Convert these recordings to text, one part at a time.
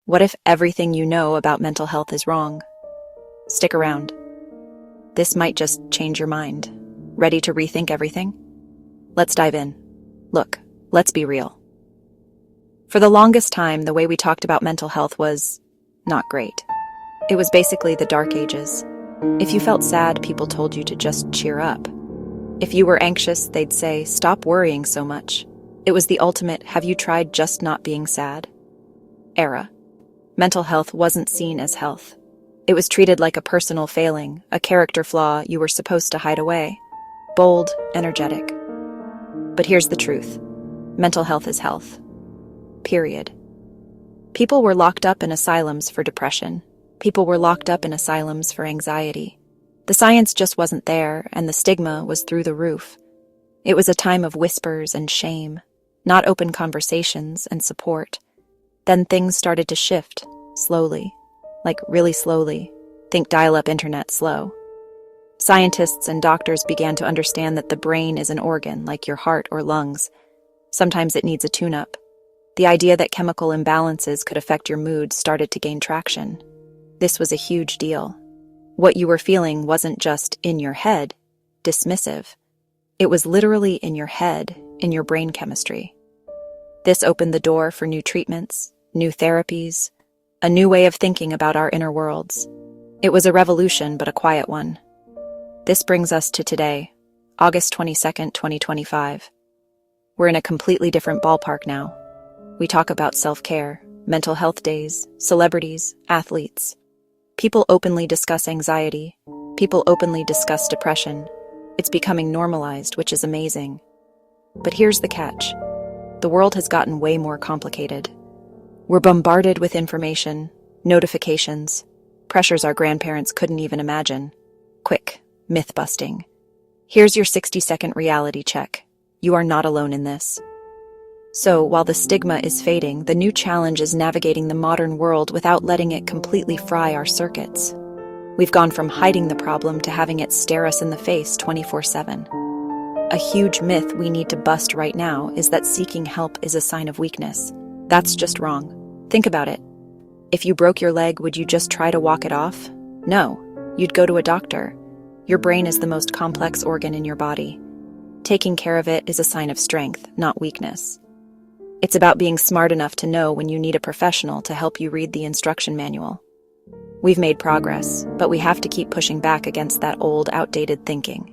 What if everything you know about mental health is wrong? Stick around. This might just change your mind. Ready to rethink everything? Let's dive in. Look, let's be real. For the longest time, the way we talked about mental health was not great. It was basically the dark ages. If you felt sad, people told you to just cheer up. If you were anxious, they'd say, stop worrying so much. It was the ultimate, have you tried just not being sad? Era. Mental health wasn't seen as health. It was treated like a personal failing, a character flaw you were supposed to hide away. Bold, energetic. But here's the truth. Mental health is health. Period. People were locked up in asylums for depression. People were locked up in asylums for anxiety. The science just wasn't there, and the stigma was through the roof. It was a time of whispers and shame, not open conversations and support. Then things started to shift, slowly, like really slowly. Think dial-up internet slow. Scientists and doctors began to understand that the brain is an organ, like your heart or lungs. Sometimes it needs a tune-up. The idea that chemical imbalances could affect your mood started to gain traction. This was a huge deal. What you were feeling wasn't just in your head, dismissive. It was literally in your head, in your brain chemistry. This opened the door for new treatments, new therapies, a new way of thinking about our inner worlds. It was a revolution, but a quiet one. This brings us to today, August 22nd, 2025. We're in a completely different ballpark now. We talk about self-care, mental health days, celebrities, athletes. People openly discuss anxiety. People openly discuss depression. It's becoming normalized, which is amazing. But here's the catch. The world has gotten way more complicated. We're bombarded with information, notifications, pressures our grandparents couldn't even imagine. Quick, myth-busting. Here's your 60-second reality check. You are not alone in this. So, while the stigma is fading, the new challenge is navigating the modern world without letting it completely fry our circuits. We've gone from hiding the problem to having it stare us in the face 24/7. A huge myth we need to bust right now is that seeking help is a sign of weakness. That's just wrong. Think about it. If you broke your leg, would you just try to walk it off? No, you'd go to a doctor. Your brain is the most complex organ in your body. Taking care of it is a sign of strength, not weakness. It's about being smart enough to know when you need a professional to help you read the instruction manual. We've made progress, but we have to keep pushing back against that old, outdated thinking.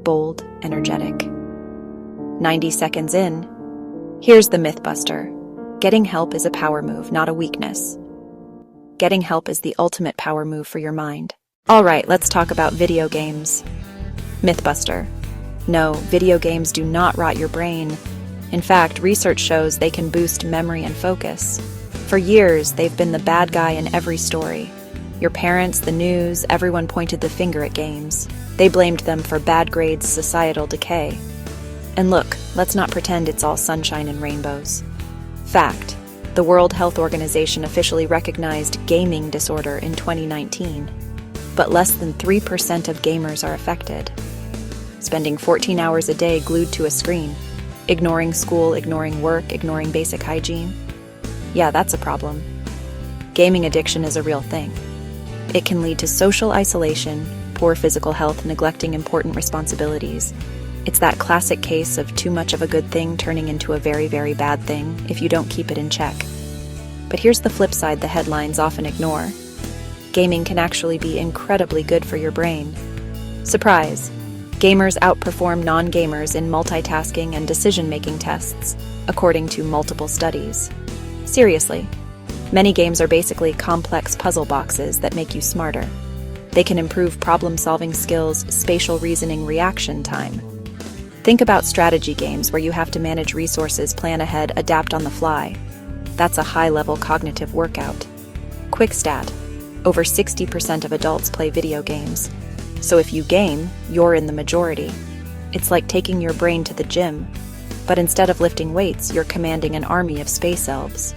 Bold, energetic. 90 seconds in. Here's the mythbuster. Getting help is a power move, not a weakness. Getting help is the ultimate power move for your mind. All right, let's talk about video games. Mythbuster. No, video games do not rot your brain. In fact, research shows they can boost memory and focus. For years, they've been the bad guy in every story. Your parents, the news, everyone pointed the finger at games. They blamed them for bad grades, societal decay. And look, let's not pretend it's all sunshine and rainbows. Fact, the World Health Organization officially recognized gaming disorder in 2019. But less than 3% of gamers are affected. Spending 14 hours a day glued to a screen, ignoring school, ignoring work, ignoring basic hygiene. Yeah, that's a problem. Gaming addiction is a real thing. It can lead to social isolation, poor physical health, neglecting important responsibilities. It's that classic case of too much of a good thing turning into a very, very bad thing if you don't keep it in check. But here's the flip side the headlines often ignore. Gaming can actually be incredibly good for your brain. Surprise! Gamers outperform non-gamers in multitasking and decision-making tests, according to multiple studies. Seriously, many games are basically complex puzzle boxes that make you smarter. They can improve problem-solving skills, spatial reasoning, reaction time. Think about strategy games where you have to manage resources, plan ahead, adapt on the fly. That's a high-level cognitive workout. Quick stat: over 60% of adults play video games. So if you game, you're in the majority. It's like taking your brain to the gym, but instead of lifting weights, you're commanding an army of space elves.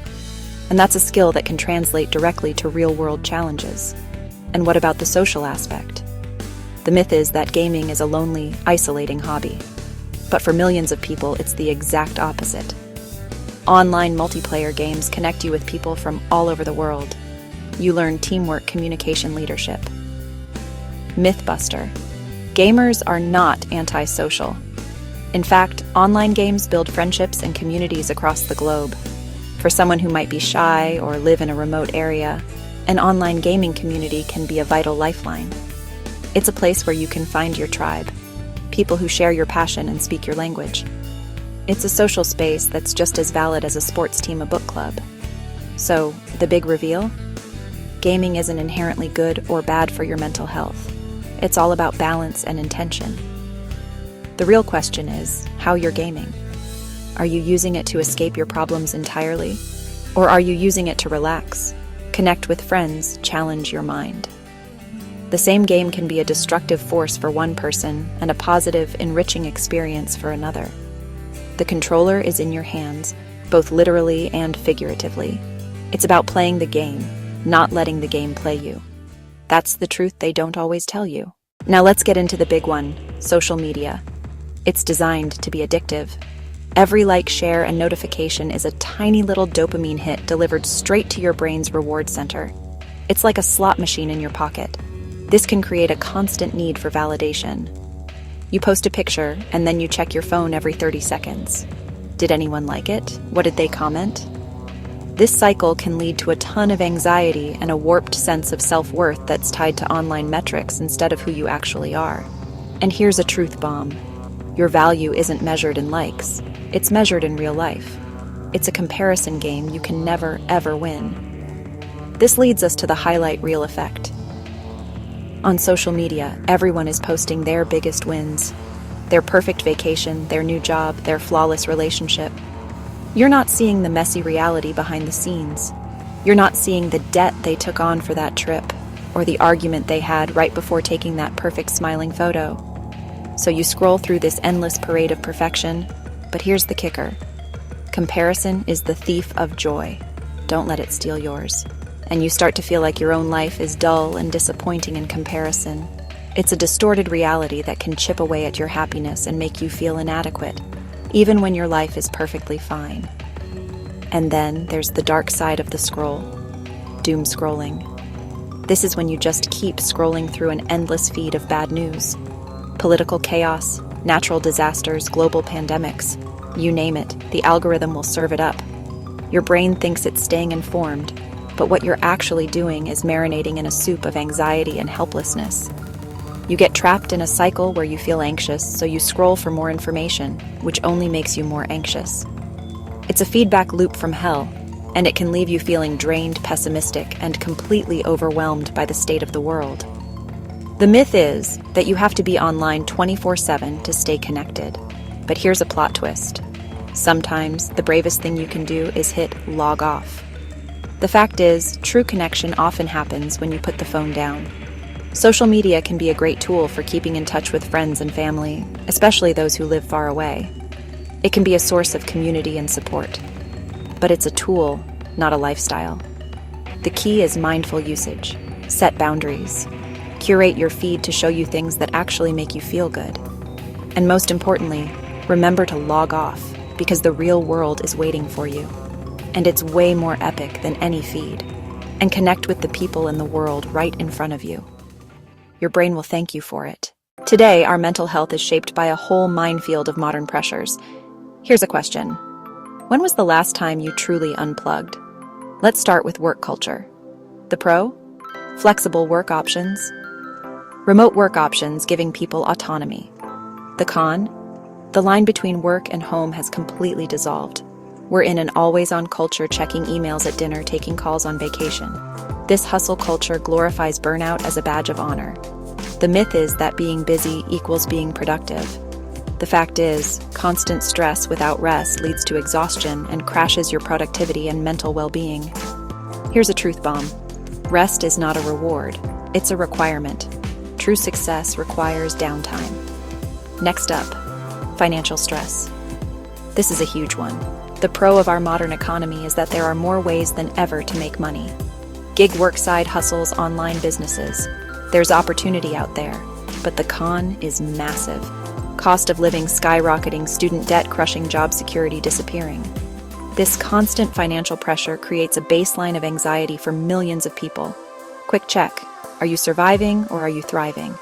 And that's a skill that can translate directly to real-world challenges. And what about the social aspect? The myth is that gaming is a lonely, isolating hobby. But for millions of people, it's the exact opposite. Online multiplayer games connect you with people from all over the world. You learn teamwork, communication, leadership. Mythbuster. Gamers are not antisocial. In fact, online games build friendships and communities across the globe. For someone who might be shy or live in a remote area, an online gaming community can be a vital lifeline. It's a place where you can find your tribe, people who share your passion and speak your language. It's a social space that's just as valid as a sports team, a book club. So, the big reveal? Gaming isn't inherently good or bad for your mental health. It's all about balance and intention. The real question is how you're gaming. Are you using it to escape your problems entirely? Or are you using it to relax, connect with friends, challenge your mind? The same game can be a destructive force for one person and a positive, enriching experience for another. The controller is in your hands, both literally and figuratively. It's about playing the game, not letting the game play you. That's the truth they don't always tell you. Now let's get into the big one, social media. It's designed to be addictive. Every like, share, and notification is a tiny little dopamine hit delivered straight to your brain's reward center. It's like a slot machine in your pocket. This can create a constant need for validation. You post a picture, and then you check your phone every 30 seconds. Did anyone like it? What did they comment? This cycle can lead to a ton of anxiety and a warped sense of self-worth that's tied to online metrics instead of who you actually are. And here's a truth bomb. Your value isn't measured in likes. It's measured in real life. It's a comparison game you can never, ever win. This leads us to the highlight reel effect. On social media, everyone is posting their biggest wins, their perfect vacation, their new job, their flawless relationship. You're not seeing the messy reality behind the scenes. You're not seeing the debt they took on for that trip, or the argument they had right before taking that perfect smiling photo. So you scroll through this endless parade of perfection, but here's the kicker. Comparison is the thief of joy. Don't let it steal yours. And you start to feel like your own life is dull and disappointing in comparison. It's a distorted reality that can chip away at your happiness and make you feel inadequate, even when your life is perfectly fine. And then there's the dark side of the scroll, doomscrolling. This is when you just keep scrolling through an endless feed of bad news. Political chaos, natural disasters, global pandemics. You name it, the algorithm will serve it up. Your brain thinks it's staying informed, but what you're actually doing is marinating in a soup of anxiety and helplessness. You get trapped in a cycle where you feel anxious, so you scroll for more information, which only makes you more anxious. It's a feedback loop from hell, and it can leave you feeling drained, pessimistic, and completely overwhelmed by the state of the world. The myth is that you have to be online 24/7 to stay connected. But here's a plot twist. Sometimes the bravest thing you can do is hit log off. The fact is, true connection often happens when you put the phone down. Social media can be a great tool for keeping in touch with friends and family, especially those who live far away. It can be a source of community and support. But it's a tool, not a lifestyle. The key is mindful usage. Set boundaries. Curate your feed to show you things that actually make you feel good. And most importantly, remember to log off, because the real world is waiting for you. And it's way more epic than any feed. And connect with the people in the world right in front of you. Your brain will thank you for it. Today, our mental health is shaped by a whole minefield of modern pressures. Here's a question. When was the last time you truly unplugged? Let's start with work culture. The pro? Flexible work options. Remote work options giving people autonomy. The con? The line between work and home has completely dissolved. We're in an always-on culture, checking emails at dinner, taking calls on vacation. This hustle culture glorifies burnout as a badge of honor. The myth is that being busy equals being productive. The fact is, constant stress without rest leads to exhaustion and crashes your productivity and mental well-being. Here's a truth bomb. Rest is not a reward, it's a requirement. True success requires downtime. Next up, financial stress. This is a huge one. The pro of our modern economy is that there are more ways than ever to make money. Gig work, side hustles, online businesses. There's opportunity out there, but the con is massive. Cost of living skyrocketing, student debt crushing, job security disappearing. This constant financial pressure creates a baseline of anxiety for millions of people. Quick check. Are you surviving or are you thriving?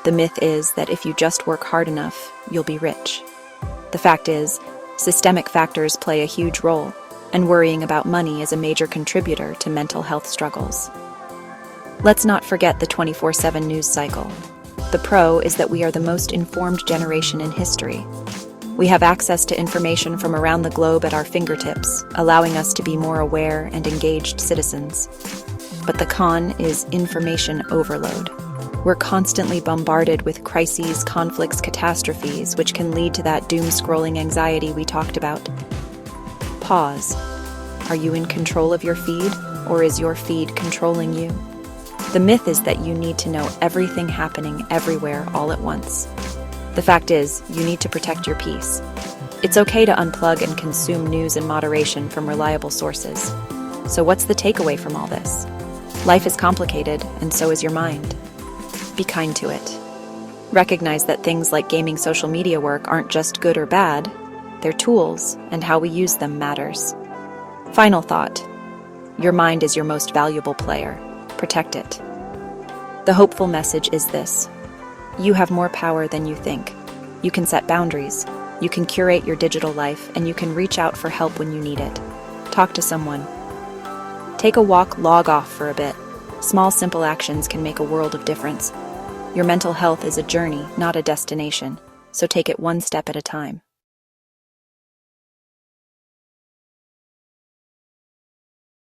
The myth is that if you just work hard enough, you'll be rich. The fact is, systemic factors play a huge role, and worrying about money is a major contributor to mental health struggles. Let's not forget the 24/7 news cycle. The pro is that we are the most informed generation in history. We have access to information from around the globe at our fingertips, allowing us to be more aware and engaged citizens. But the con is information overload. We're constantly bombarded with crises, conflicts, catastrophes, which can lead to that doom-scrolling anxiety we talked about. Pause. Are you in control of your feed, or is your feed controlling you? The myth is that you need to know everything happening everywhere all at once. The fact is, you need to protect your peace. It's okay to unplug and consume news in moderation from reliable sources. So what's the takeaway from all this? Life is complicated, and so is your mind. Be kind to it. Recognize that things like gaming social media work aren't just good or bad, they're tools, and how we use them matters. Final thought. Your mind is your most valuable player. Protect it. The hopeful message is this. You have more power than you think. You can set boundaries, you can curate your digital life, and you can reach out for help when you need it. Talk to someone. Take a walk, log off for a bit. Small, simple actions can make a world of difference. Your mental health is a journey, not a destination, so take it one step at a time.